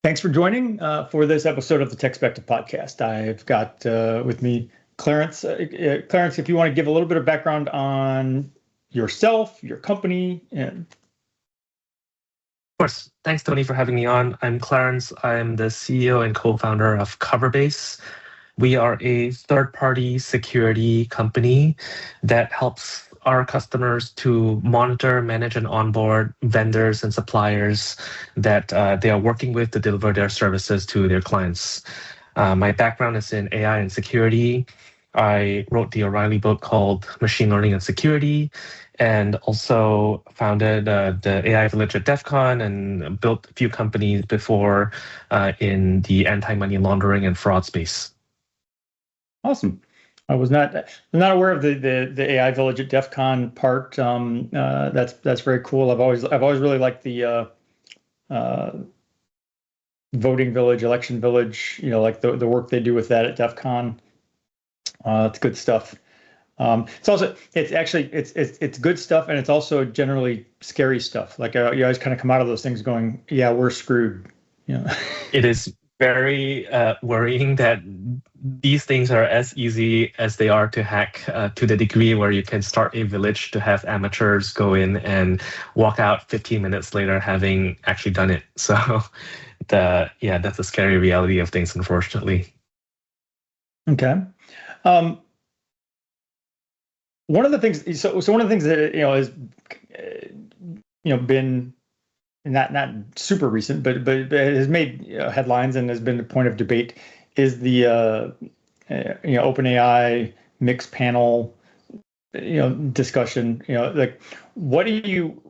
Thanks for joining for this episode of the TechSpective Podcast. I've got with me Clarence. Clarence, if you want to give a little bit of background on yourself, your company, and Of course. Thanks, Tony, for having me on. I'm Clarence. I'm the CEO and co-founder of Coverbase. We are a third-party security company that helps our customers to monitor, manage, and onboard vendors and suppliers that they are working with to deliver their services to their clients. My background is in AI and security. I wrote the O'Reilly book called Machine Learning and Security, and also founded the AI Village at DEF CON and built a few companies before in the anti-money laundering and fraud space. awesome. I was not aware of the AI Village at DEF CON part. That's very cool. I've always really liked the voting village, election village. Like the work they do with that at DEF CON. It's good stuff. It's good stuff, and it's also generally scary stuff. Like you always kind of come out of those things going, "Yeah, we're screwed." It is very worrying that these things are as easy as they are to hack, to the degree where you can start a village to have amateurs go in and walk out 15 minutes later having actually done it. So that's a scary reality of things, unfortunately. Okay. One of the things, one of the things that has been not super recent, but has made headlines and has been a point of debate is the OpenAI mixed panel discussion. Like what do you?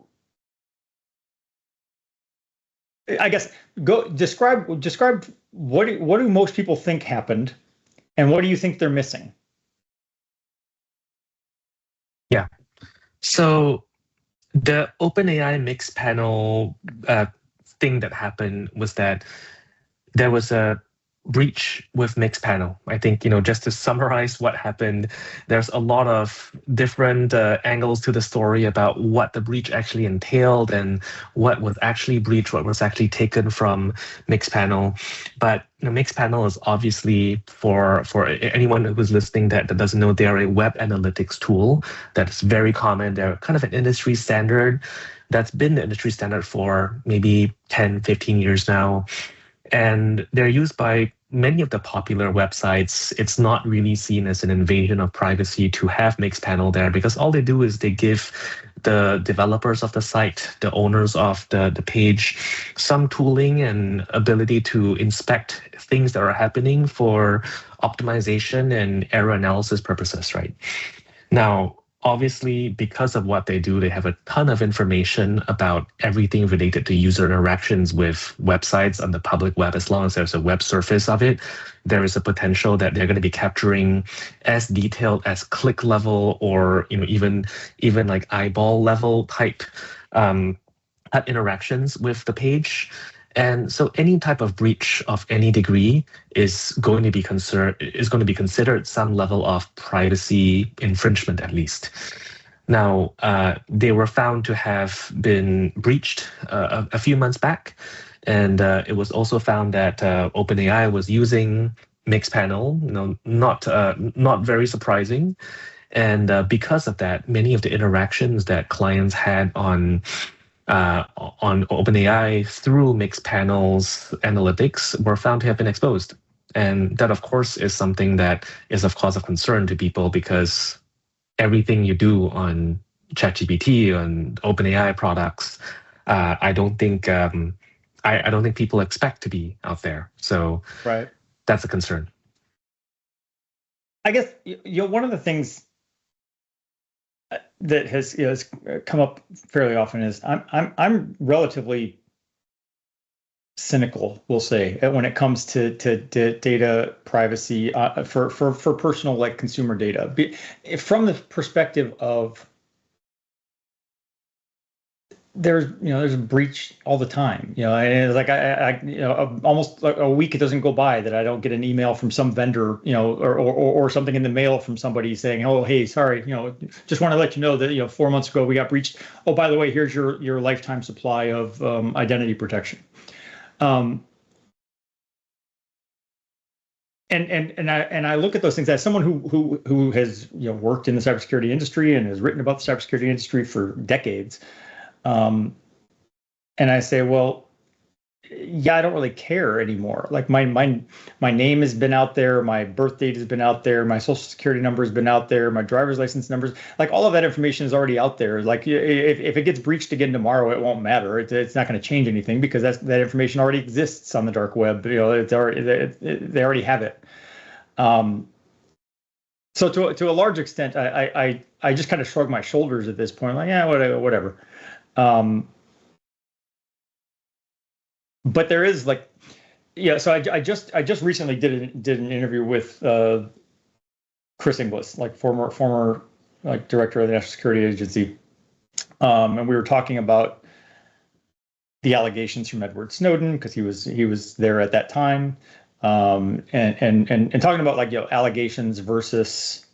I guess go describe what do most people think happened, and what do you think they're missing? Yeah. So the OpenAI mixed panel thing that happened was that there was a breach with mixed panel. I think, just to summarize what happened, there's a lot of different angles to the story about what the breach actually entailed and what was actually breached, what was actually taken from mixed panel. But mixed panel is obviously for anyone who's listening that doesn't know, they're a web analytics tool that's very common. They're kind of an industry standard that's been the industry standard for maybe 10, 15 years now. And they're used by many of the popular websites. It's not really seen as an invasion of privacy to have mixed panel there, because all they do is they give the developers of the site, the owners of the page, some tooling and ability to inspect things that are happening for optimization and error analysis purposes, right? Now, obviously, because of what they do, they have a ton of information about everything related to user interactions with websites on the public web. As long as there's a web surface of it, there is a potential that they're going to be capturing as detailed as click level or even like eyeball level type interactions with the page. And so any type of breach of any degree is going to be considered some level of privacy infringement, at least. Now, they were found to have been breached a few months back, and it was also found that OpenAI was using mixed panel. Not very surprising. And because of that, many of the interactions that clients had on OpenAI through mixed panels analytics were found to have been exposed. And that, of course, is something that is of cause of concern to people, because everything you do on ChatGPT, on OpenAI products, I don't think people expect to be out there. So Right. That's a concern. I guess one of the things that has come up fairly often is I'm relatively cynical, we'll say, when it comes to data privacy for personal, like, consumer data, from the perspective of there's a breach all the time, and it's like almost like a week it doesn't go by that I don't get an email from some vendor, or something in the mail from somebody saying, "Oh, hey, sorry, just want to let you know that 4 months ago we got breached. Oh, by the way, here's your lifetime supply of identity protection." I look at those things as someone who has worked in the cybersecurity industry and has written about the cybersecurity industry for decades, and I say, well, yeah, I don't really care anymore. Like my name has been out there, my birth date has been out there, my social security number has been out there, my driver's license numbers, like all of that information is already out there. Like if it gets breached again tomorrow, it won't matter. It's not going to change anything because that information already exists on the dark web. It's already they already have it. So to a large extent, I just kind of shrug my shoulders at this point, like, yeah, whatever. But there is like, yeah. So I just recently did an interview with Chris Inglis, like former like director of the National Security Agency, and we were talking about the allegations from Edward Snowden because he was there at that time, and talking about like allegations versus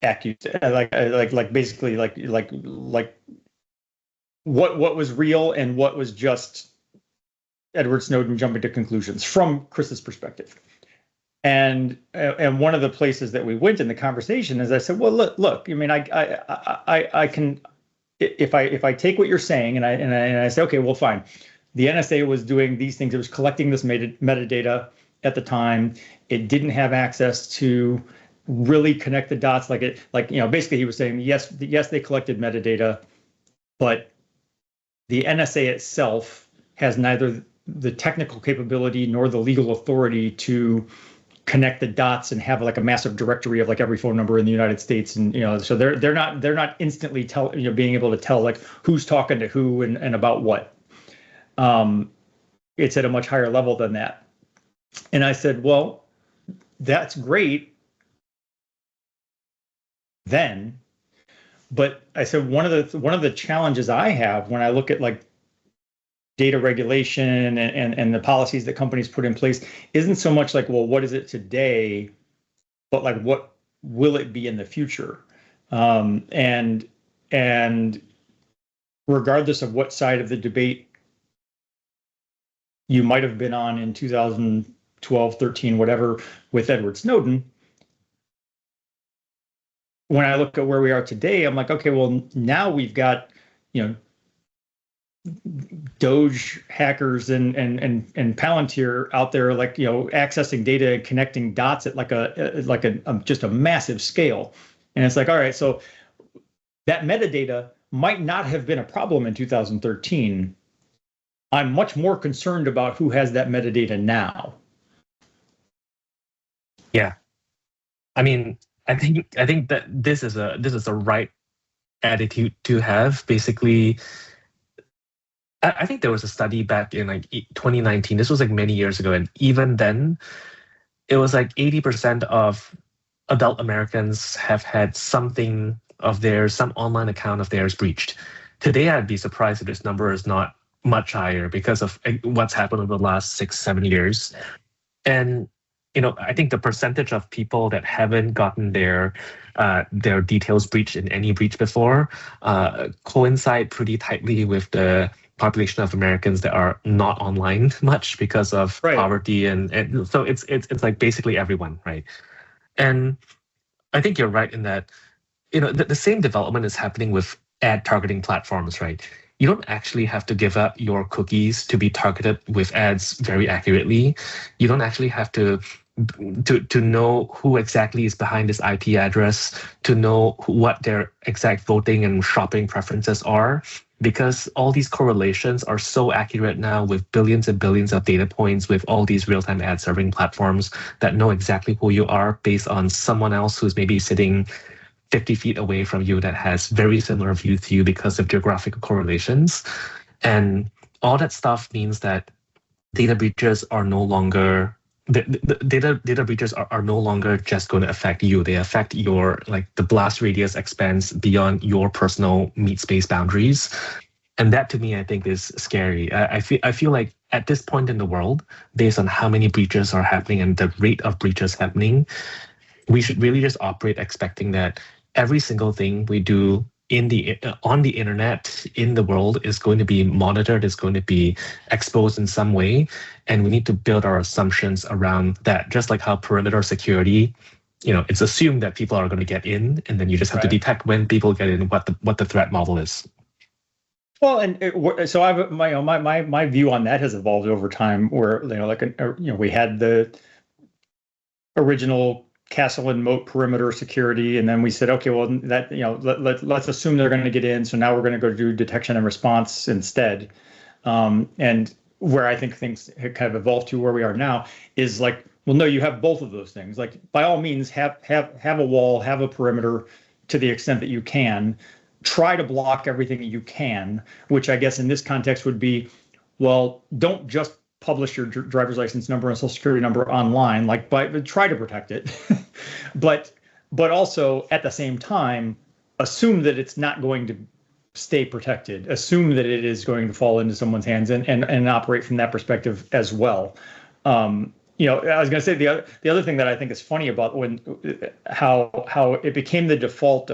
like basically like what was real and what was just Edward Snowden jumping to conclusions from Chris's perspective. And one of the places that we went in the conversation is I said, well, look, I mean, I can, if I take what you're saying and I say, okay, well, fine. The NSA was doing these things. It was collecting this metadata at the time. It didn't have access to really connect the dots. Basically he was saying, yes, they collected metadata, but the NSA itself has neither the technical capability nor the legal authority to connect the dots and have like a massive directory of like every phone number in the United States, and so they're not instantly being able to tell like who's talking to who and about what. It's at a much higher level than that. And I said, well, that's great then. But I said one of the challenges I have when I look at like data regulation and the policies that companies put in place isn't so much like, well, what is it today, but like what will it be in the future? And regardless of what side of the debate you might have been on in 2012, 13, whatever, with Edward Snowden, when I look at where we are today, I'm like, okay, well, now we've got, Doge hackers and Palantir out there, like, accessing data and connecting dots at just a massive scale. And it's like, all right, so that metadata might not have been a problem in 2013. I'm much more concerned about who has that metadata now. Yeah. I mean, I think that this is a right attitude to have. Basically, I think there was a study back in like 2019. This was like many years ago, and even then, it was like 80% of adult Americans have had some online account of theirs breached. Today, I'd be surprised if this number is not much higher because of what's happened over the last 6-7 years. And I think the percentage of people that haven't gotten their details breached in any breach before coincide pretty tightly with the population of Americans that are not online much because of poverty, and so it's like basically everyone, right? And I think you're right in that the same development is happening with ad targeting platforms, right? You don't actually have to give up your cookies to be targeted with ads very accurately. You don't actually have to know who exactly is behind this IP address, to know what their exact voting and shopping preferences are, because all these correlations are so accurate now with billions and billions of data points with all these real-time ad serving platforms that know exactly who you are based on someone else who's maybe sitting 50 feet away from you that has very similar views to you because of geographical correlations. And all that stuff means that data breaches are no longer the data breaches are no longer just going to affect you. They affect your, like, the blast radius expands beyond your personal meat space boundaries. And that, to me, I think is scary. I feel like at this point in the world, based on how many breaches are happening and the rate of breaches happening, we should really just operate expecting that every single thing we do in the on the internet, in the world, is going to be monitored, is going to be exposed in some way, and we need to build our assumptions around that. Just like how perimeter security, it's assumed that people are going to get in, and then you just have to detect when people get in, what the threat model is. Well, and so I've my view on that has evolved over time. Where we had the original castle and moat perimeter security, and then we said, okay, well, that let's assume they're going to get in. So now we're going to go do detection and response instead. And where I think things have kind of evolved to where we are now is like, well, no, you have both of those things. Like, by all means, have a wall, have a perimeter to the extent that you can. Try to block everything that you can, which I guess in this context would be, well, don't just publish your driver's license number and social security number online, but try to protect it. but also at the same time, assume that it's not going to stay protected. Assume that it is going to fall into someone's hands and operate from that perspective as well. I was going to say the other thing that I think is funny about how it became the default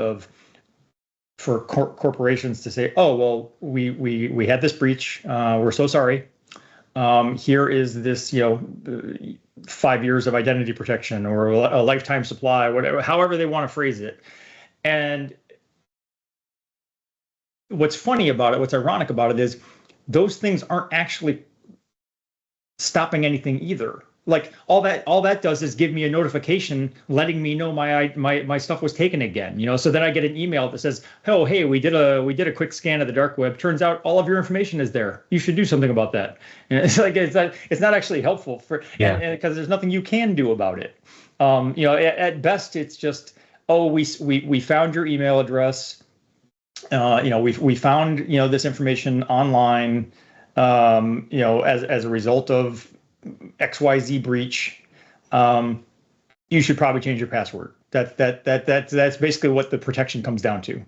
for corporations to say, oh, well, we had this breach. We're so sorry. Here is this, 5 years of identity protection or a lifetime supply, whatever, however they want to phrase it. And what's funny about it, what's ironic about it is those things aren't actually stopping anything either. Like all that does is give me a notification letting me know my stuff was taken again. So then I get an email that says, "Oh, hey, we did a quick scan of the dark web. Turns out all of your information is there. You should do something about that." And it's like it's not actually helpful because there's nothing you can do about it. At best it's just, oh, we found your email address. We found this information online. As a result of XYZ breach, you should probably change your password. That's basically what the protection comes down to.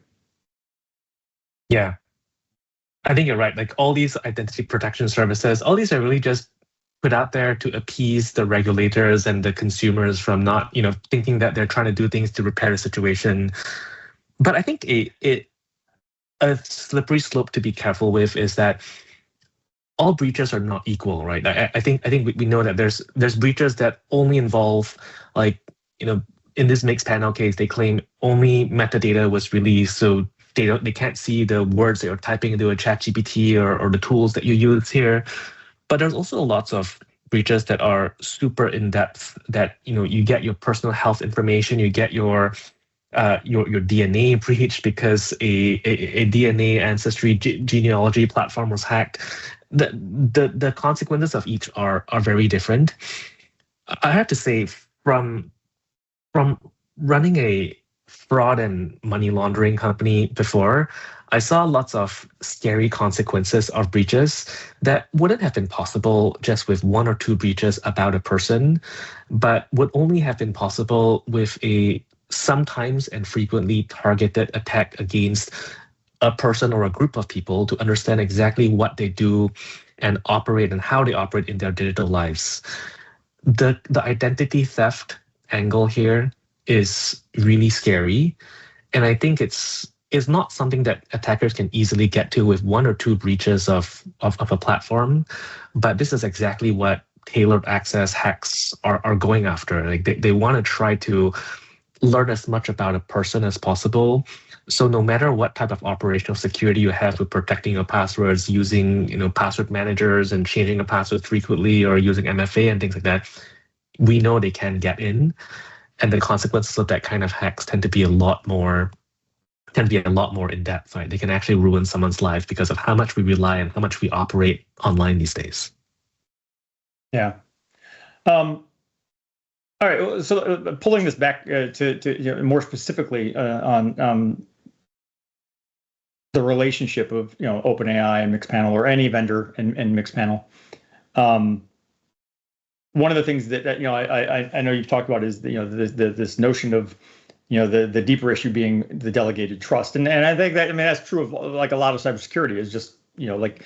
Yeah, I think you're right. Like all these identity protection services, all these are really just put out there to appease the regulators and the consumers from not, thinking that they're trying to do things to repair the situation. But I think a slippery slope to be careful with is that all breaches are not equal, right? I think we know that there's breaches that only involve, in this mixed panel case, they claim only metadata was released, so they can't see the words that you're typing into a ChatGPT or the tools that you use here. But there's also lots of breaches that are super in depth. That you get your personal health information, you get your DNA breached because a DNA ancestry genealogy platform was hacked. The consequences of each are very different. I have to say, from running a fraud and money laundering company before, I saw lots of scary consequences of breaches that wouldn't have been possible just with one or two breaches about a person, but would only have been possible with a sometimes and frequently targeted attack against a person or a group of people to understand exactly what they do and operate and how they operate in their digital lives. The identity theft angle here is really scary. And I think it's not something that attackers can easily get to with one or two breaches of a platform. But this is exactly what tailored access hacks are going after. Like they want to try to learn as much about a person as possible. So no matter what type of operational security you have with protecting your passwords, using password managers and changing a password frequently, or using MFA and things like that, we know they can get in, and the consequences of that kind of hacks tend to be a lot more in depth. Right? They can actually ruin someone's life because of how much we rely and how much we operate online these days. Yeah. All right. So pulling this back to more specifically on the relationship of OpenAI and Mixpanel, or any vendor and Mixpanel. One of the things that I know you've talked about is this notion of the deeper issue being the delegated trust, and I think that's true of like a lot of cybersecurity. Is just like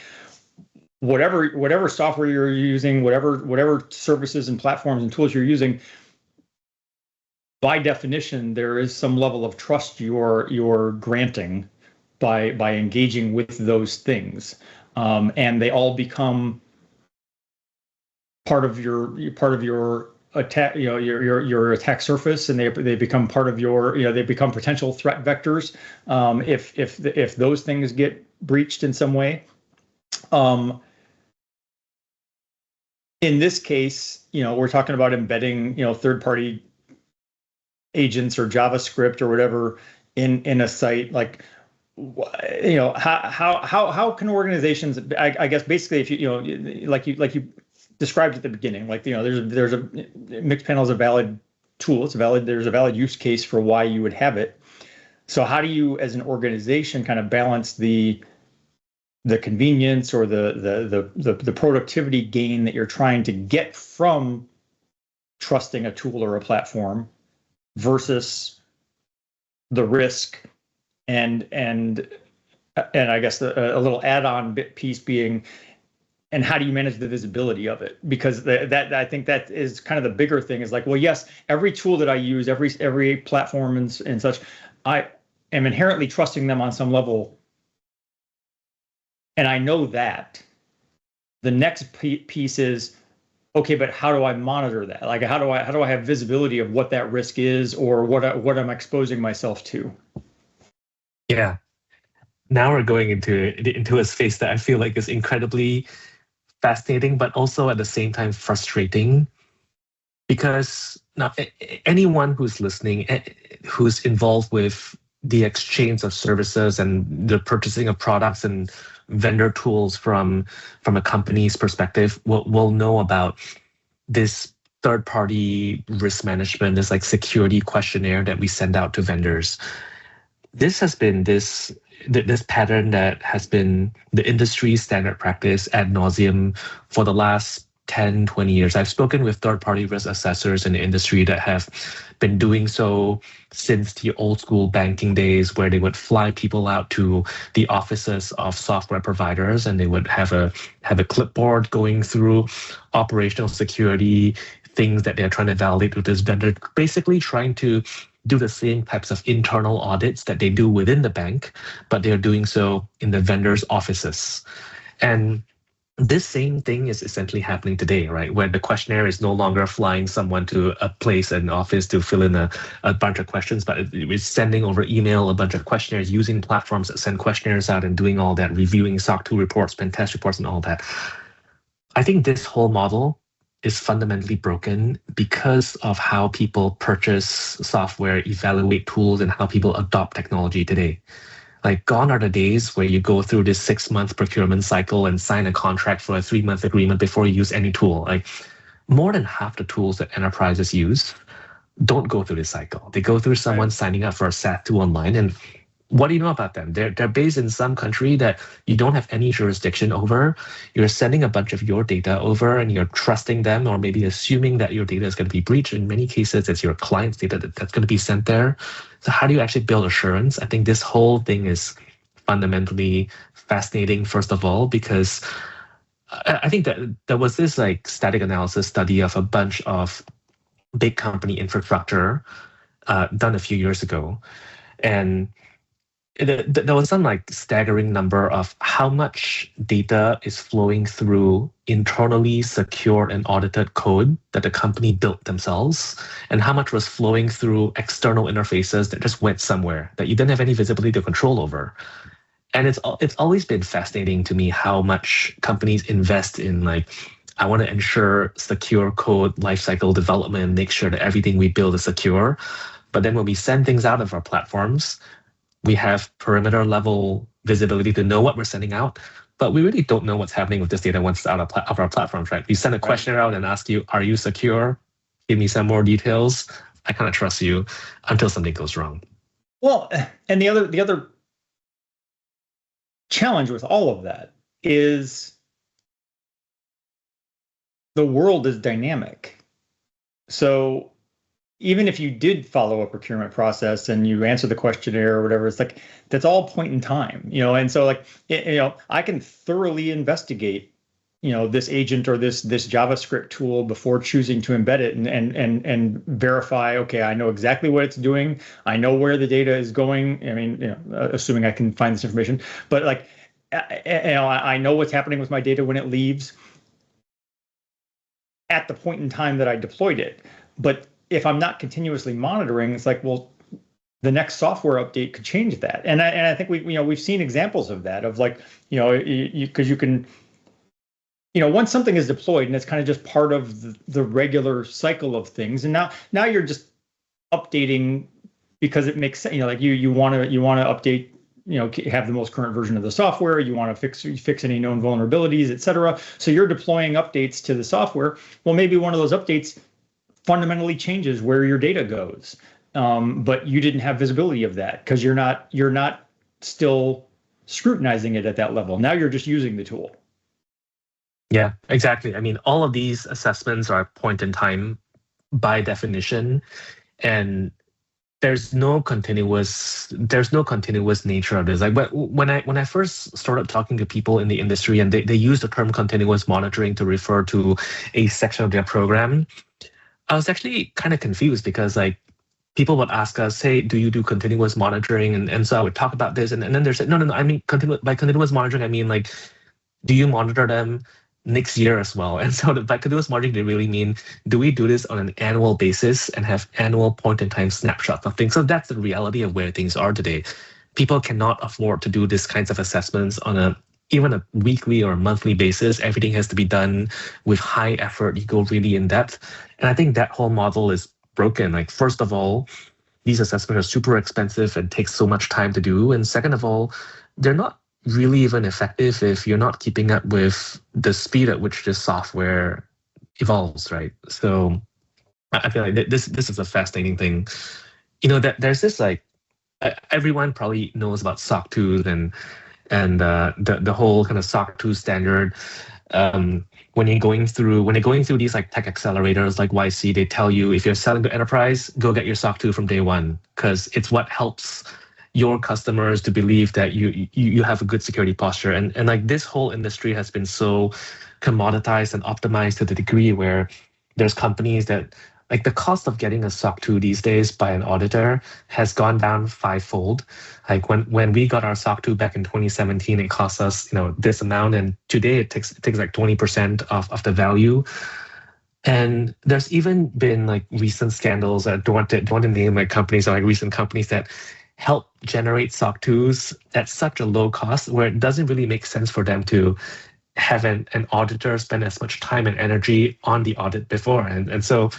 whatever software you're using, whatever services and platforms and tools you're using, by definition, there is some level of trust you're granting by engaging with those things, and they all become part of your attack, your attack surface, and they become part of your, they become potential threat vectors, if those things get breached in some way. In this case, we're talking about embedding, third-party agents or JavaScript or whatever in a site. Like, how can organizations? I guess basically, if like you described at the beginning, like, there's a mixed panel is a valid tool. There's a valid use case for why you would have it. So how do you, as an organization, kind of balance the convenience or the productivity gain that you're trying to get from trusting a tool or a platform versus the risk and I guess a little add-on piece being, and how do you manage the visibility of it? Because that I think that is kind of the bigger thing, is like, well, yes, every tool that I use, every platform and such, I am inherently trusting them on some level. And I know that. The next piece is, okay, but how do I monitor that? Like, how do I have visibility of what that risk is, or what I'm exposing myself to? Yeah. Now we're going into a space that I feel like is incredibly fascinating, but also at the same time frustrating, because now anyone who's listening, who's involved with the exchange of services and the purchasing of products and vendor tools from a company's perspective will know about this third-party risk management, this like security questionnaire that we send out to vendors. This has been this pattern that has been the industry standard practice ad nauseum for the last 10, 20 years. I've spoken with third-party risk assessors in the industry that have been doing so since the old school banking days, where they would fly people out to the offices of software providers, and they would have a clipboard going through operational security things that they're trying to validate with this vendor, basically trying to do the same types of internal audits that they do within the bank, but they're doing so in the vendor's offices. And this same thing is essentially happening today, right? Where the questionnaire is no longer flying someone to a place, an office, to fill in a bunch of questions, but it's sending over email a bunch of questionnaires, using platforms that send questionnaires out and doing all that, reviewing SOC 2 reports, pen test reports, and all that. I think this whole model is fundamentally broken because of how people purchase software, evaluate tools, and how people adopt technology today. Like, gone are the days where you go through this 6-month procurement cycle and sign a contract for a 3-month agreement before you use any tool. Like, more than half the tools that enterprises use don't go through this cycle. They go through someone signing up for a SAT tool online, and what do you know about them? They're based in some country that you don't have any jurisdiction over. You're sending a bunch of your data over, and you're trusting them, or maybe assuming that your data is going to be breached. In many cases, it's your client's data that's going to be sent there. So how do you actually build assurance? I think this whole thing is fundamentally fascinating, first of all, because I think that there was this like static analysis study of a bunch of big company infrastructure done a few years ago. And there was some like staggering number of how much data is flowing through internally secured and audited code that the company built themselves, and how much was flowing through external interfaces that just went somewhere that you didn't have any visibility or control over. And it's always been fascinating to me how much companies invest in, like, I want to ensure secure code lifecycle development, make sure that everything we build is secure. But then when we send things out of our platforms, we have perimeter level visibility to know what we're sending out, but we really don't know what's happening with this data once it's out of our platforms, right? We send a questionnaire out and ask you, are you secure? Give me some more details. I kind of trust you until something goes wrong. Well, and the other challenge with all of that is the world is dynamic. So even if you did follow a procurement process and you answer the questionnaire or whatever, it's like, that's all point in time, and so like, I can thoroughly investigate, this agent or this JavaScript tool before choosing to embed it and verify, okay, I know exactly what it's doing. I know where the data is going. I mean, assuming I can find this information, but like, I know what's happening with my data when it leaves at the point in time that I deployed it. But if I'm not continuously monitoring, it's like, well, the next software update could change that. And I think we've seen examples of that, of like, because you can, once something is deployed and it's kind of just part of the regular cycle of things, and now you're just updating because it makes sense. Like you want to update, have the most current version of the software. You want to fix any known vulnerabilities, et cetera. So you're deploying updates to the software. Well, maybe one of those updates fundamentally changes where your data goes, but you didn't have visibility of that because you're not still scrutinizing it at that level. Now you're just using the tool. Yeah, exactly. I mean, all of these assessments are point in time by definition, and there's no continuous nature of this. Like, but when I first started talking to people in the industry, and they use the term continuous monitoring to refer to a section of their program, I was actually kind of confused because like people would ask us, hey, do you do continuous monitoring? And so I would talk about this, and then they said, no, I mean, by continuous monitoring, I mean like, do you monitor them next year as well? And so by continuous monitoring, they really mean, do we do this on an annual basis and have annual point-in-time snapshots of things? So that's the reality of where things are today. People cannot afford to do these kinds of assessments on even a weekly or monthly basis. Everything has to be done with high effort. You go really in depth. And I think that whole model is broken. Like, first of all, these assessments are super expensive and take so much time to do. And second of all, they're not really even effective if you're not keeping up with the speed at which this software evolves, right? So I feel like this is a fascinating thing. That there's this, like, everyone probably knows about SOC 2 and the whole kind of SOC 2 standard. When you're going through these like tech accelerators like YC, they tell you if you're selling to enterprise, go get your SOC 2 from day one, because it's what helps your customers to believe that you have a good security posture. And like, this whole industry has been so commoditized and optimized to the degree where there's companies that, like, the cost of getting a SOC 2 these days by an auditor has gone down fivefold. Like when we got our SOC 2 back in 2017, it cost us, this amount, and today it takes like 20% of the value. And there's even been like recent scandals. I don't want to name like companies, or like recent companies that help generate SOC 2s at such a low cost where it doesn't really make sense for them to have an auditor spend as much time and energy on the audit before. And so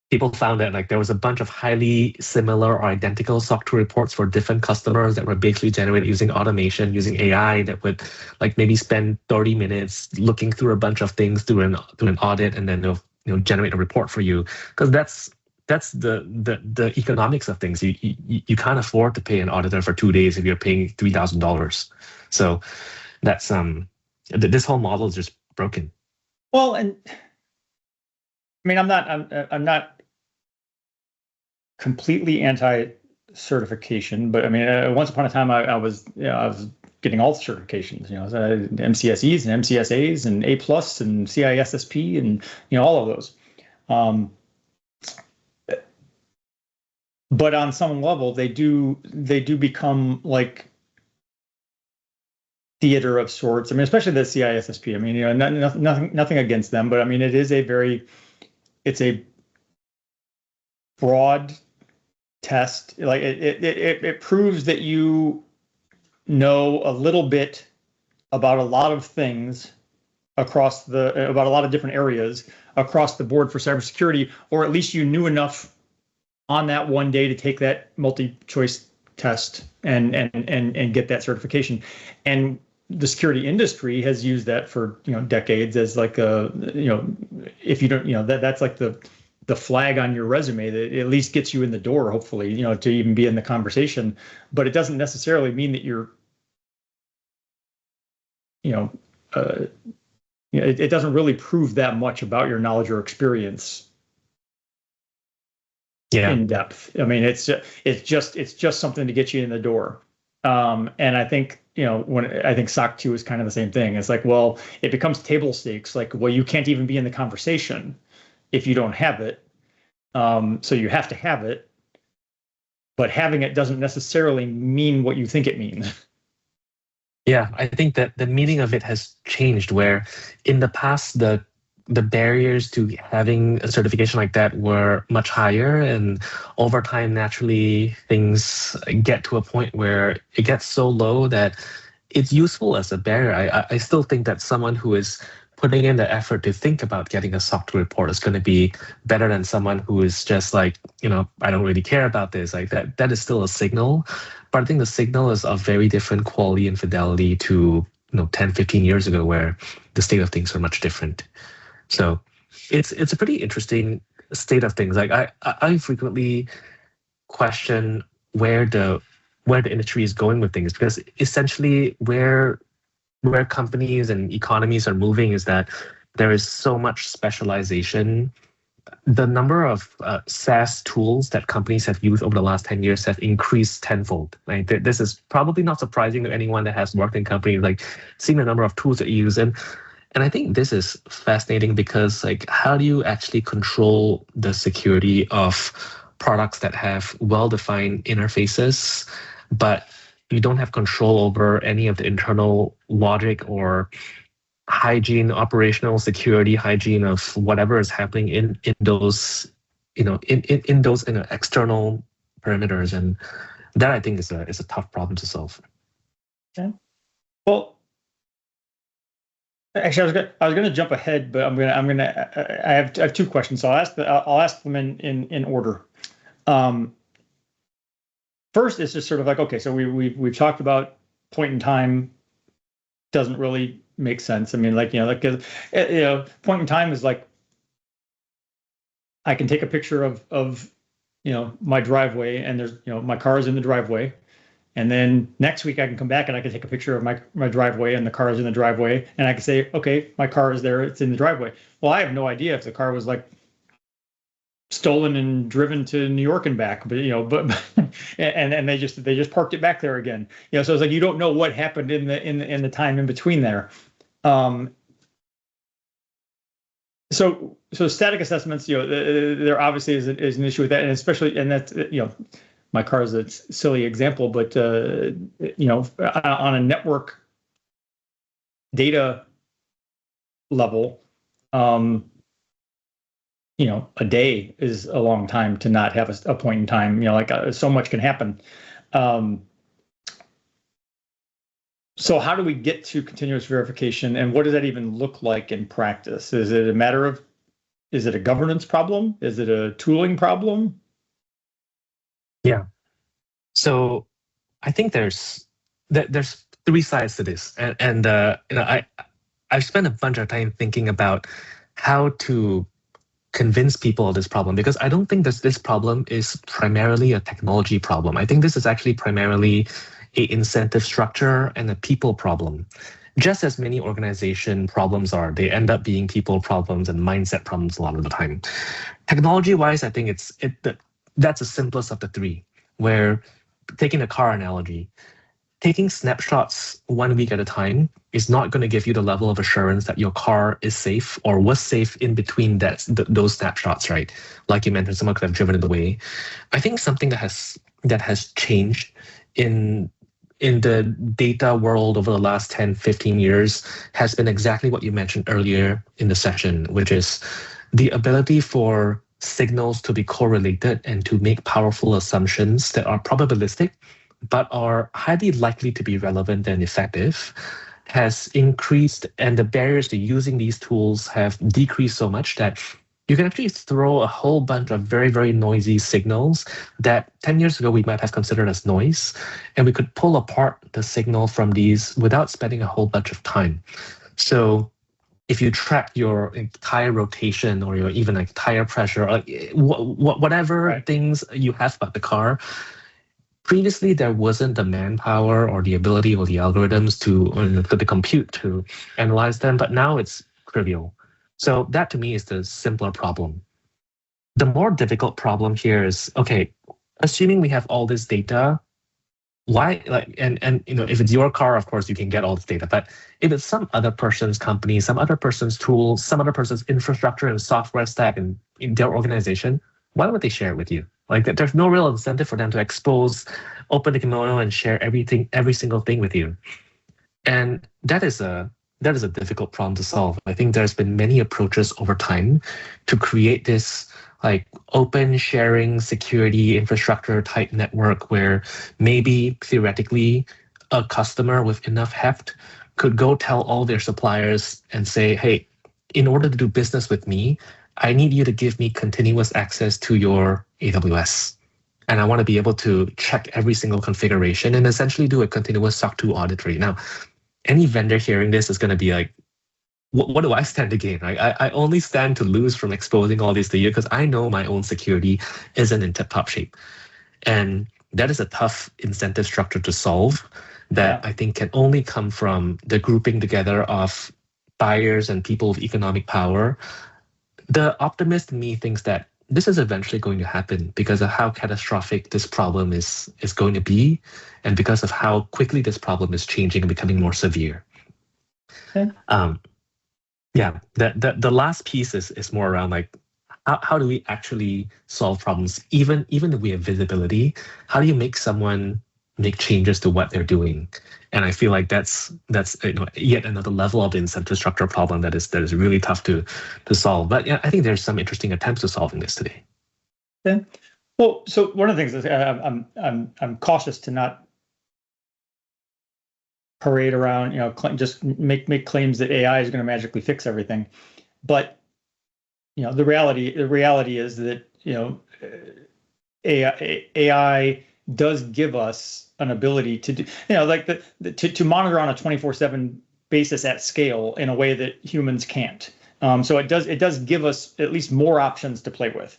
people found that like there was a bunch of highly similar or identical SOC 2 reports for different customers that were basically generated using automation, using AI, that would like maybe spend 30 minutes looking through a bunch of things through an audit, and then they'll generate a report for you. Because that's the economics of things. You can't afford to pay an auditor for 2 days if you're paying $3,000. So that's this whole model is just broken. Well, and I mean, I'm not completely anti-certification, but I mean, once upon a time, I was getting all the certifications, MCSEs and MCSAs and A+ and CISSP and all of those. But on some level, they do become like theater of sorts. I mean, especially the CISSP. I mean, nothing against them, but I mean, it's a broad test. Like it proves that you know a little bit about a lot of things about a lot of different areas across the board for cybersecurity, or at least you knew enough on that one day to take that multi-choice test and get that certification. And the security industry has used that for decades as like if you don't that's like the flag on your resume that at least gets you in the door, hopefully, to even be in the conversation. But it doesn't necessarily mean that you're it doesn't really prove that much about your knowledge or experience. In depth. I mean, it's just something to get you in the door. And I think, I think SOC 2 is kind of the same thing. It's like, well, it becomes table stakes. Like, well, you can't even be in the conversation if you don't have it. So you have to have it, but having it doesn't necessarily mean what you think it means. Yeah, I think that the meaning of it has changed, where in the past the barriers to having a certification like that were much higher, and over time naturally things get to a point where it gets so low that it's useful as a barrier. I still think that someone who is putting in the effort to think about getting a SOC 2 report is going to be better than someone who is just like, I don't really care about this. Like that is still a signal. But I think the signal is of very different quality and fidelity to 10, 15 years ago, where the state of things are much different. So it's a pretty interesting state of things. Like I frequently question where the industry is going with things, because essentially where companies and economies are moving is that there is so much specialization. The number of SaaS tools that companies have used over the last 10 years have increased tenfold. Right? This is probably not surprising to anyone that has worked in companies, like seeing the number of tools that you use. And I think this is fascinating because, like, how do you actually control the security of products that have well-defined interfaces, but you don't have control over any of the internal logic or hygiene, operational security hygiene of whatever is happening in those, in those external perimeters, and that I think is a tough problem to solve. Okay. Well, actually, I was gonna jump ahead, but I have two questions, so I'll ask them in order. First, it's just sort of like, okay, so we've talked about point in time doesn't really make sense. I mean, point in time is like, I can take a picture of my driveway, and there's my car is in the driveway, and then next week I can come back and I can take a picture of my driveway and the car is in the driveway, and I can say, okay, my car is there, it's in the driveway. Well, I have no idea if the car was like stolen and driven to New York and back, but and they just parked it back there again. So it's like you don't know what happened in the time in between there. So static assessments, there obviously is an issue with that, and especially, and that's my car is a silly example, but on a network data level, a day is a long time to not have a point in time. So much can happen. So how do we get to continuous verification, and what does that even look like in practice? Is it a governance problem? Is it a tooling problem? Yeah. So I think there's three sides to this, and I've spent a bunch of time thinking about how to convince people of this problem, because I don't think this problem is primarily a technology problem. I think this is actually primarily a incentive structure and a people problem. Just as many organization problems are, they end up being people problems and mindset problems a lot of the time. Technology-wise, I think that's the simplest of the three, where, taking a car analogy, taking snapshots 1 week at a time is not going to give you the level of assurance that your car is safe or was safe in between those snapshots, right? Like you mentioned, someone could have driven it away. I think something that has changed in the data world over the last 10, 15 years has been exactly what you mentioned earlier in the session, which is the ability for signals to be correlated and to make powerful assumptions that are probabilistic but are highly likely to be relevant and effective has increased, and the barriers to using these tools have decreased so much that you can actually throw a whole bunch of very, very noisy signals that 10 years ago we might have considered as noise, and we could pull apart the signal from these without spending a whole bunch of time. So if you track your tire rotation or your even like tire pressure, or whatever right, things you have about the car, previously there wasn't the manpower or the ability or the algorithms to the compute to analyze them, but now it's trivial. So that to me is the simpler problem. The more difficult problem here is, okay, assuming we have all this data, why, like, and if it's your car, of course you can get all this data, but if it's some other person's company, some other person's tools, some other person's infrastructure and software stack and in their organization, why would they share it with you? Like, there's no real incentive for them to expose, open the kimono and share everything, every single thing with you. And that is a difficult problem to solve. I think there's been many approaches over time to create this like open sharing security infrastructure type network where maybe theoretically a customer with enough heft could go tell all their suppliers and say, hey, in order to do business with me, I need you to give me continuous access to your AWS. And I want to be able to check every single configuration and essentially do a continuous SOC 2 audit right now. Any vendor hearing this is going to be like, what do I stand to gain? Right? I only stand to lose from exposing all this to you because I know my own security isn't in tip-top shape. And that is a tough incentive structure to solve that I think can only come from the grouping together of buyers and people with economic power. The optimist in me thinks that this is eventually going to happen because of how catastrophic this problem is going to be, and because of how quickly this problem is changing and becoming more severe. Okay. The last piece is more around like how do we actually solve problems even if we have visibility? How do you make someone make changes to what they're doing? And I feel like that's yet another level of the incentive structure problem that is really tough to solve. But yeah, I think there's some interesting attempts to solving this today. Okay. Well, so one of the things is I'm cautious to not parade around, just make claims that AI is going to magically fix everything. But the reality is that AI does give us an ability to do, like to monitor on a 24/7 basis at scale in a way that humans can't. So it does give us at least more options to play with.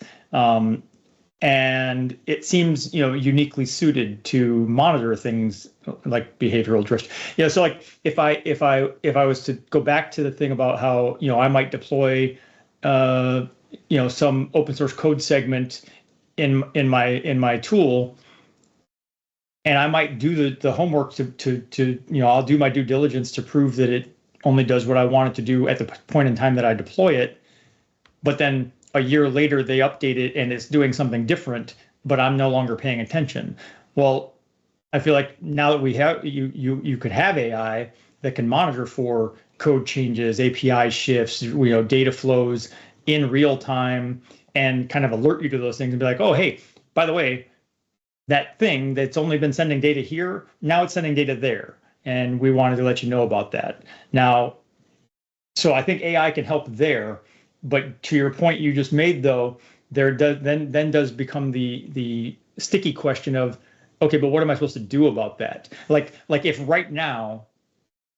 And it seems, uniquely suited to monitor things like behavioral drift. So like if I was to go back to the thing about how, I might deploy, some open source code segment in my tool, and I might do the homework to I'll do my due diligence to prove that it only does what I want it to do at the point in time that I deploy it. But then a year later, they update it and it's doing something different, but I'm no longer paying attention. Well, I feel like now that we have you could have AI that can monitor for code changes, API shifts, data flows in real time, and kind of alert you to those things and be like, oh, hey, by the way, that thing that's only been sending data here, now it's sending data there, and we wanted to let you know about that. Now, so I think AI can help there. But to your point you just made, though, there does become the sticky question of, okay, but what am I supposed to do about that? Like if right now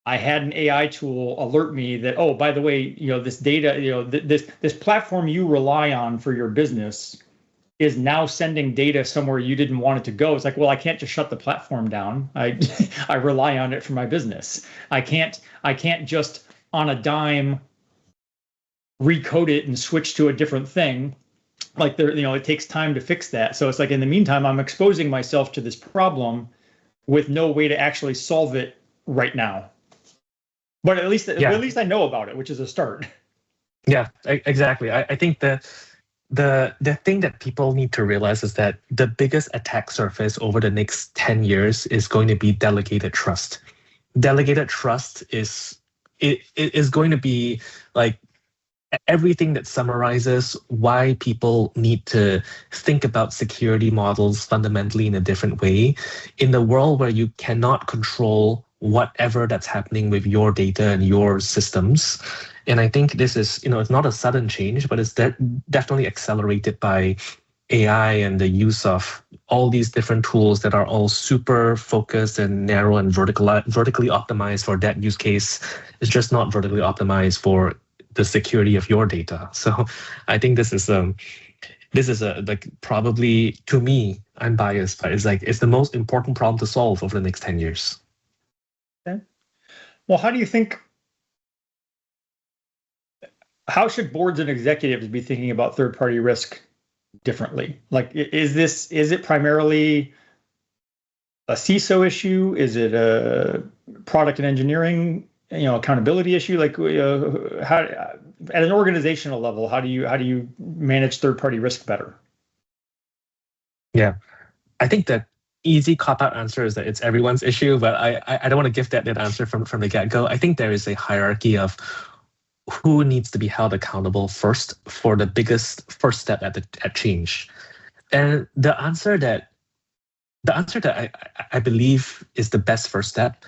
I had an AI tool alert me that, oh, by the way, this data, this platform you rely on for your business is now sending data somewhere you didn't want it to go. It's like, well, I can't just shut the platform down. I rely on it for my business. I can't just on a dime recode it and switch to a different thing. Like it takes time to fix that. So it's like in the meantime, I'm exposing myself to this problem with no way to actually solve it right now. But at least I know about it, which is a start. Yeah, exactly. I think the thing that people need to realize is that the biggest attack surface over the next 10 years is going to be delegated trust. Delegated trust is going to be like everything that summarizes why people need to think about security models fundamentally in a different way in the world where you cannot control whatever that's happening with your data and your systems. And I think this is, it's not a sudden change, but it's definitely accelerated by AI and the use of all these different tools that are all super focused and narrow and vertically optimized for that use case. It's just not vertically optimized for the security of your data. So I think this is like probably, to me, I'm biased, but it's the most important problem to solve over the next 10 years. Okay. Well, how should boards and executives be thinking about third-party risk differently? Like, is it primarily a CISO issue? Is it a product and engineering, accountability issue? Like, how at an organizational level, how do you manage third-party risk better? Yeah, I think that easy cop-out answer is that it's everyone's issue, but I don't want to give that answer from the get-go. I think there is a hierarchy of who needs to be held accountable first for the biggest first step at change. And the answer that I believe is the best first step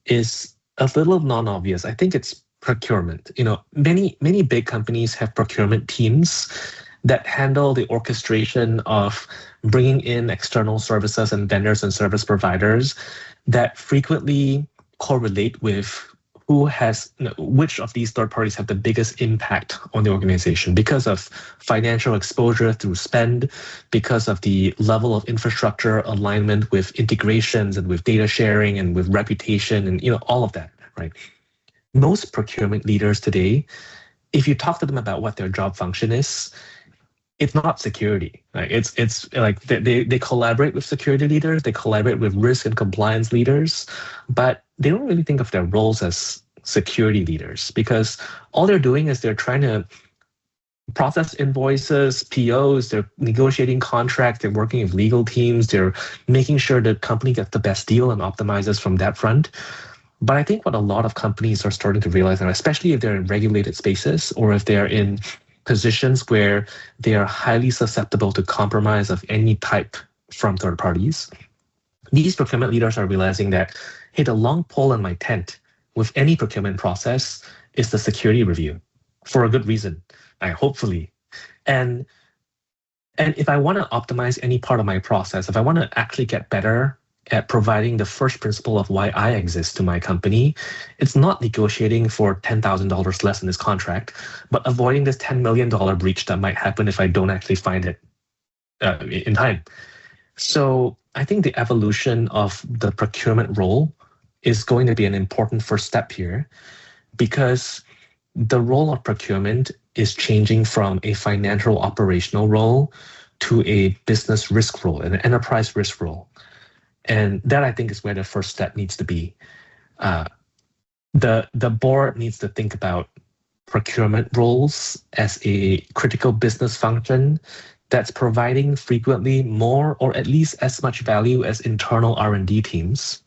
is a little non-obvious. I think it's procurement. Many big companies have procurement teams that handle the orchestration of bringing in external services and vendors and service providers that frequently correlate with which of these third parties have the biggest impact on the organization because of financial exposure through spend, because of the level of infrastructure alignment with integrations and with data sharing and with reputation and all of that, right? Most procurement leaders today, if you talk to them about what their job function is, it's not security. Right? It's like they collaborate with security leaders, they collaborate with risk and compliance leaders, but they don't really think of their roles as security leaders because all they're doing is they're trying to process invoices, POs, they're negotiating contracts, they're working with legal teams, they're making sure the company gets the best deal and optimizes from that front. But I think what a lot of companies are starting to realize, and especially if they're in regulated spaces or if they're in positions where they are highly susceptible to compromise of any type from third parties, these procurement leaders are realizing that, hey, the long pole in my tent with any procurement process is the security review for a good reason, hopefully. And if I want to optimize any part of my process, if I want to actually get better at providing the first principle of why I exist to my company, it's not negotiating for $10,000 less in this contract, but avoiding this $10 million breach that might happen if I don't actually find it in time. So I think the evolution of the procurement role is going to be an important first step here because the role of procurement is changing from a financial operational role to a business risk role, an enterprise risk role. And that, I think, is where the first step needs to be. The board needs to think about procurement roles as a critical business function that's providing frequently more or at least as much value as internal R&D teams,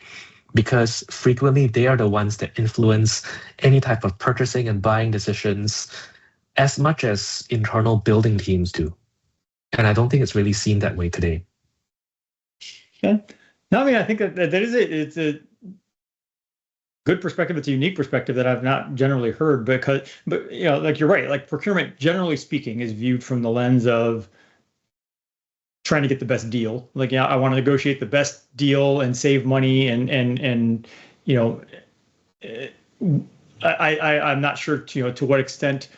because frequently they are the ones that influence any type of purchasing and buying decisions as much as internal building teams do. And I don't think it's really seen that way today. Okay. No, I mean, I think that it's a good perspective. It's a unique perspective that I've not generally heard but like you're right, like procurement, generally speaking, is viewed from the lens of trying to get the best deal. Like, I want to negotiate the best deal and save money and I'm not sure to what extent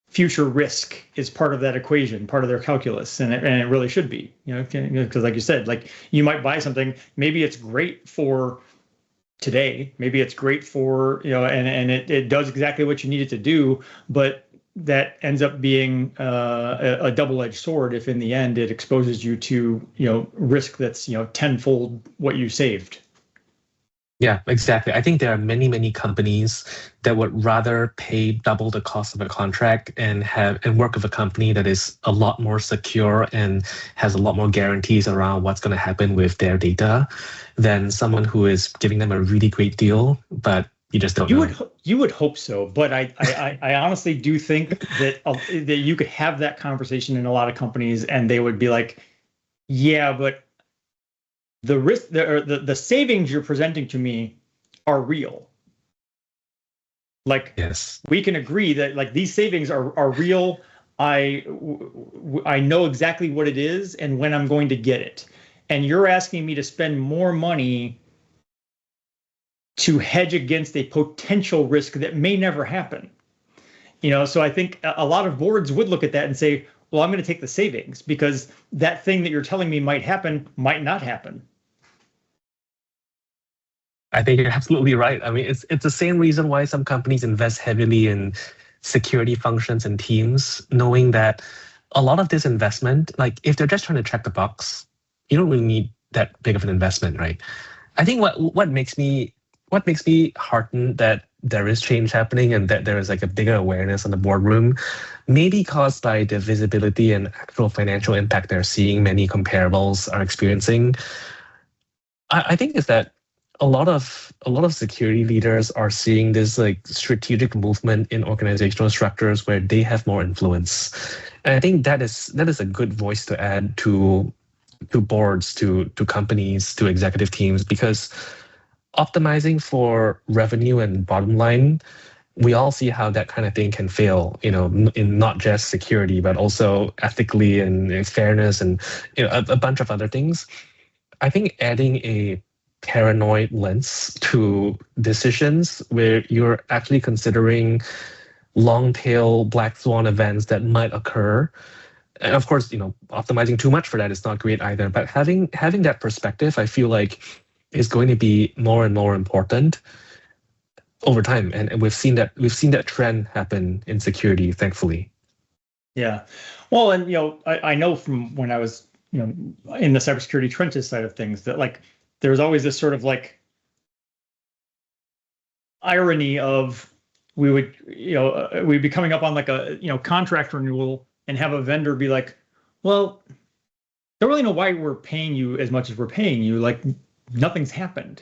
future risk is part of that equation, part of their calculus, and it really should be, because like you said, like you might buy something, maybe it's great for today, maybe it's great for, and it does exactly what you need it to do, but that ends up being a double-edged sword if in the end it exposes you to, risk that's, tenfold what you saved. Yeah, exactly. I think there are many companies that would rather pay double the cost of a contract and work with a company that is a lot more secure and has a lot more guarantees around what's going to happen with their data than someone who is giving them a really great deal, but you just don't know. You would hope so, but I honestly do think that you could have that conversation in a lot of companies and they would be like, yeah, but the risk, the savings you're presenting to me are real. Like, yes, we can agree that like these savings are real. I know exactly what it is and when I'm going to get it. And you're asking me to spend more money to hedge against a potential risk that may never happen. So I think a lot of boards would look at that and say, well, I'm going to take the savings because that thing that you're telling me might happen might not happen. I think you're absolutely right. I mean, it's the same reason why some companies invest heavily in security functions and teams, knowing that a lot of this investment, like if they're just trying to check the box, you don't really need that big of an investment, right? I think what makes me heartened that there is change happening and that there is like a bigger awareness on the boardroom, maybe caused by the visibility and actual financial impact they're seeing many comparables are experiencing. I think is that a lot of security leaders are seeing this like strategic movement in organizational structures where they have more influence. And I think that is a good voice to add to boards, to companies, to executive teams, because optimizing for revenue and bottom line, we all see how that kind of thing can fail, in not just security, but also ethically and in fairness and a bunch of other things. I think adding a paranoid lens to decisions where you're actually considering long tail black swan events that might occur. And of course, optimizing too much for that is not great either. But having that perspective, I feel like is going to be more and more important over time. And we've seen that trend happen in security, thankfully. Yeah. Well, and I know from when I was in the cybersecurity trenches side of things that like there's always this sort of like irony of we'd be coming up on like a contract renewal and have a vendor be like, well, don't really know why we're paying you as much as we're paying you. Like nothing's happened.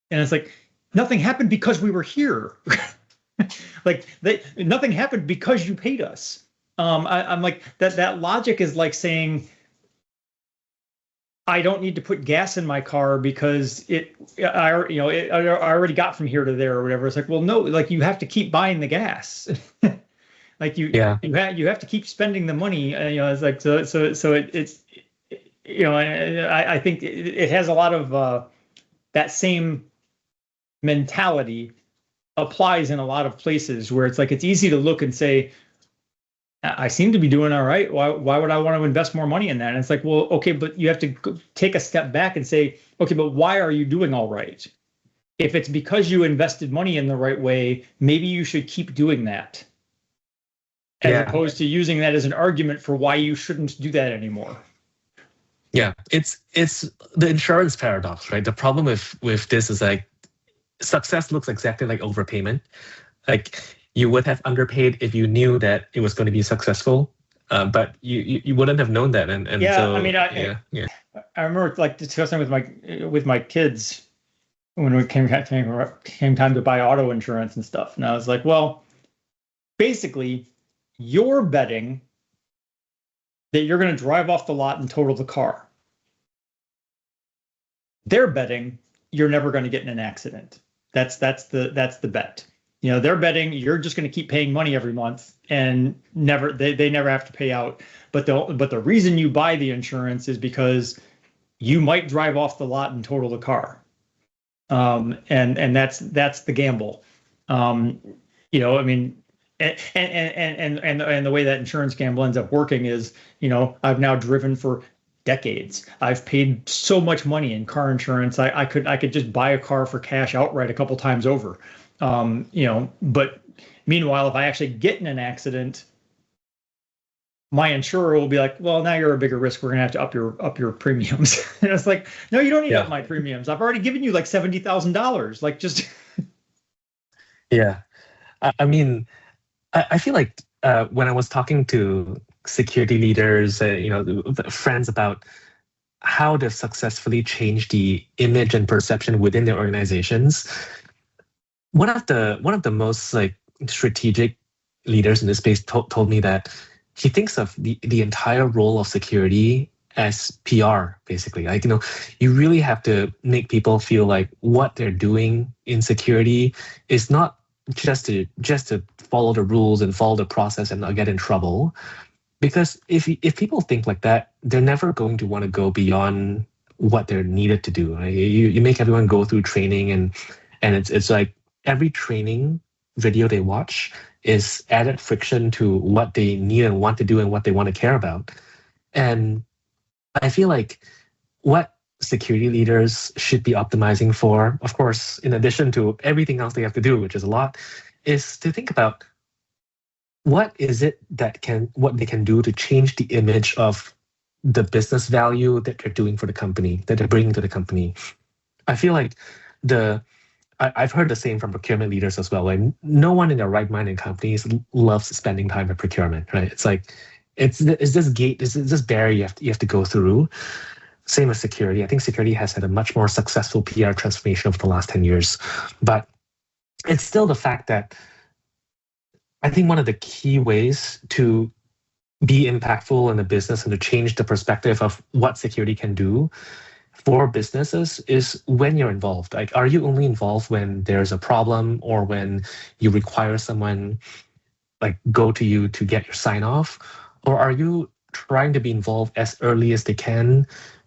And it's like, nothing happened because we were here. Like nothing happened because you paid us. I'm like, that logic is like saying, I don't need to put gas in my car because I already got from here to there or whatever. It's like, well, no, like you have to keep buying the gas. Like you have to keep spending the money. It's like so it's I think it has a lot of that same mentality applies in a lot of places where it's like it's easy to look and say, I seem to be doing all right. Why would I want to invest more money in that? And it's like, well, okay, but you have to take a step back and say, okay, but why are you doing all right? If it's because you invested money in the right way, maybe you should keep doing that, as opposed to using that as an argument for why you shouldn't do that anymore. Yeah, it's the insurance paradox, right? The problem with this is like success looks exactly like overpayment. Like you would have underpaid if you knew that it was going to be successful, but you wouldn't have known that. And yeah, so, I mean, I remember like discussing with my kids when it came time to buy auto insurance and stuff, and I was like, well, basically, you're betting that you're going to drive off the lot and total the car. They're betting you're never going to get in an accident. That's the bet. They're betting you're just going to keep paying money every month and they never have to pay out. But the reason you buy the insurance is because you might drive off the lot and total the car. And that's the gamble. I mean, and the way that insurance gamble ends up working is, I've now driven for decades. I've paid so much money in car insurance. I could just buy a car for cash outright a couple times over. But meanwhile, if I actually get in an accident, my insurer will be like, well, now you're a bigger risk. We're gonna have to up your premiums. And it's like, no, you don't need to up my premiums. I've already given you like $70,000. Like just. Yeah, I mean, I feel like when I was talking to security leaders, friends about how they've successfully changed the image and perception within their organizations, one of the most like strategic leaders in this space told me that he thinks of the entire role of security as PR, basically. Like, you really have to make people feel like what they're doing in security is not just to follow the rules and follow the process and not get in trouble. Because if people think like that, they're never going to want to go beyond what they're needed to do. Right? You make everyone go through training and it's like every training video they watch is added friction to what they need and want to do and what they want to care about. And I feel like what security leaders should be optimizing for, of course, in addition to everything else they have to do, which is a lot, is to think about what is it what they can do to change the image of the business value that they're doing for the company, that they're bringing to the company. I feel like I've heard the same from procurement leaders as well. Like no one in their right mind in companies loves spending time at procurement, right? It's like it's this gate, it's this barrier you have to go through. Same as security. I think security has had a much more successful PR transformation over the last 10 years. But it's still the fact that I think one of the key ways to be impactful in the business and to change the perspective of what security can do for businesses is when you're involved. Like, are you only involved when there's a problem or when you require someone like go to you to get your sign off? Or are you trying to be involved as early as they can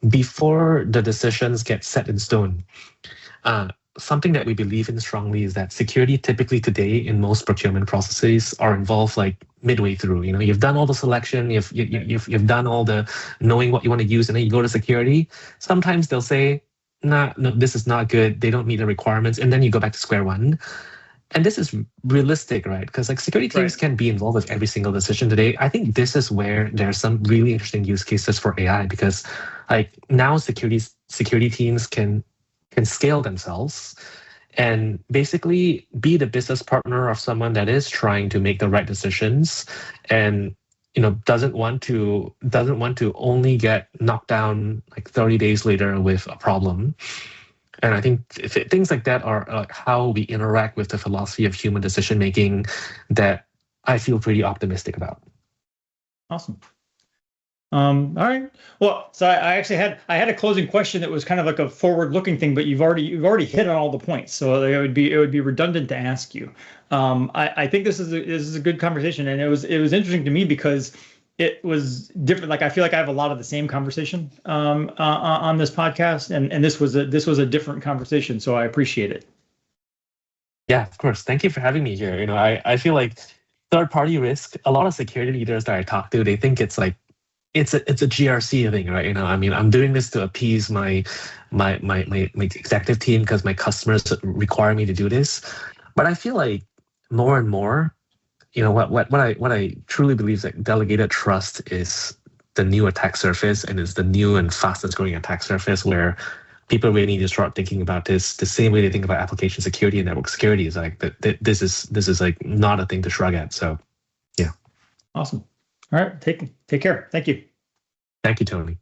before the decisions get set in stone? Something that we believe in strongly is that security typically today in most procurement processes are involved like midway through. You know, you've done all the selection, you've done all the knowing what you want to use, and then you go to security. Sometimes they'll say, nah, no, this is not good. They don't meet the requirements, and then you go back to square one. And this is realistic, right? Because like security teams can be involved with every single decision today. I think this is where there's some really interesting use cases for AI because like now security teams can scale themselves and basically be the business partner of someone that is trying to make the right decisions and doesn't want to only get knocked down like 30 days later with a problem. And I think things like that are how we interact with the philosophy of human decision making that I feel pretty optimistic about. Awesome. All right. Well, so I actually had a closing question that was kind of like a forward-looking thing, but you've already hit on all the points, so it would be redundant to ask you. I think this is a good conversation, and it was interesting to me because it was different. Like I feel like I have a lot of the same conversation on this podcast, and this was a different conversation, so I appreciate it. Yeah, of course. Thank you for having me here. I feel like third-party risk. A lot of security leaders that I talk to, they think it's like it's a GRC thing, right? I mean, I'm doing this to appease my executive team because my customers require me to do this. But I feel like more and more, what I truly believe is that delegated trust is the new attack surface and is the new and fastest growing attack surface where people really need to start thinking about this the same way they think about application security and network security. Is like this is like not a thing to shrug at. So, yeah. Awesome. All right. Take care. Thank you. Thank you, Tony.